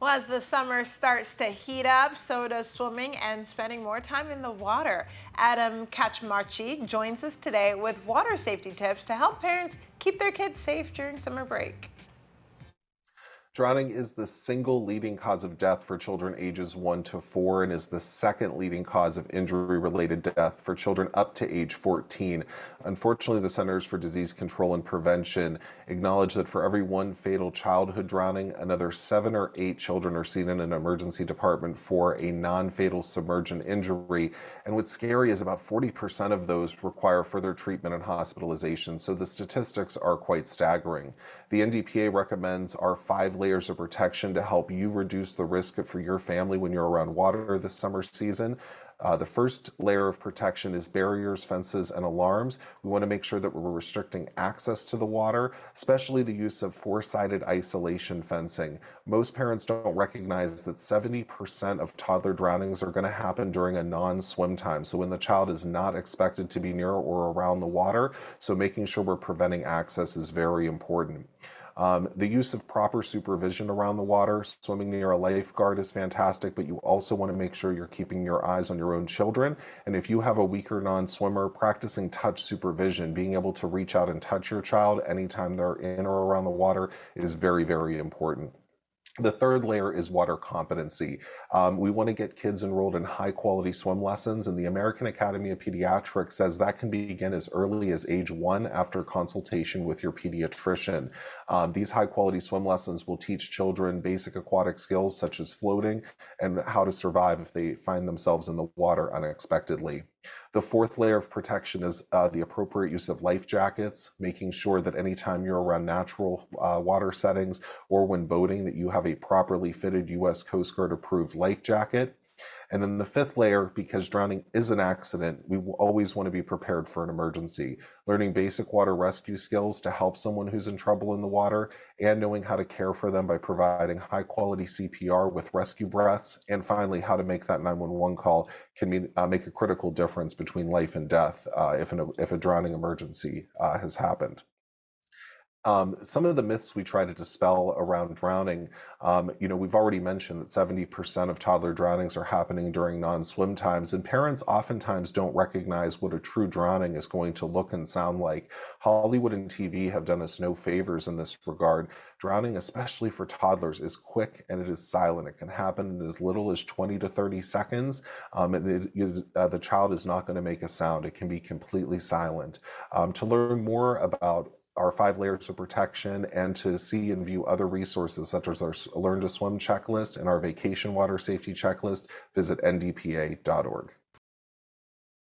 Well, as the summer starts to heat up, so does swimming and spending more time in the water. Adam Katchmarchi joins us today with water safety tips to help parents keep their kids safe during summer break. Drowning is the single leading cause of death for children ages 1 to 4 and is the second leading cause of injury related death for children up to age 14. Unfortunately, the Centers for Disease Control and Prevention acknowledge that for every one fatal childhood drowning, another 7 or 8 children are seen in an emergency department for a non-fatal submergent injury. And what's scary is about 40% of those require further treatment and hospitalization. So the statistics are quite staggering. The NDPA recommends our 5 layers of protection to help you reduce the risk for your family when you're around water this summer season. The first layer of protection is barriers, fences, and alarms. We want to make sure that we're restricting access to the water, especially the use of four-sided isolation fencing. Most parents don't recognize that 70% of toddler drownings are going to happen during a non-swim time, so when the child is not expected to be near or around the water, so making sure we're preventing access is very important. The use of proper supervision around the water, swimming near a lifeguard is fantastic, but you also want to make sure you're keeping your eyes on your own children. And if you have a weaker non-swimmer, practicing touch supervision, being able to reach out and touch your child anytime they're in or around the water is very, very important. The third layer is water competency. We want to get kids enrolled in high quality swim lessons, and the American Academy of Pediatrics says that can begin as early as age 1 after consultation with your pediatrician. These high quality swim lessons will teach children basic aquatic skills such as floating and how to survive if they find themselves in the water unexpectedly. The fourth layer of protection is the appropriate use of life jackets, making sure that anytime you're around natural water settings or when boating that you have a properly fitted U.S. Coast Guard approved life jacket. And then the fifth layer, because drowning is an accident, we will always want to be prepared for an emergency. Learning basic water rescue skills to help someone who's in trouble in the water, and knowing how to care for them by providing high quality CPR with rescue breaths. And finally, how to make that 911 call can make a critical difference between life and death if a drowning emergency has happened. Some of the myths we try to dispel around drowning, we've already mentioned that 70% of toddler drownings are happening during non-swim times, and parents oftentimes don't recognize what a true drowning is going to look and sound like. Hollywood and TV have done us no favors in this regard. Drowning, especially for toddlers, is quick and it is silent. It can happen in as little as 20 to 30 seconds, the child is not going to make a sound. It can be completely silent. To learn more about our 5 layers of protection and to see and view other resources such as our Learn to Swim checklist and our vacation water safety checklist, visit ndpa.org.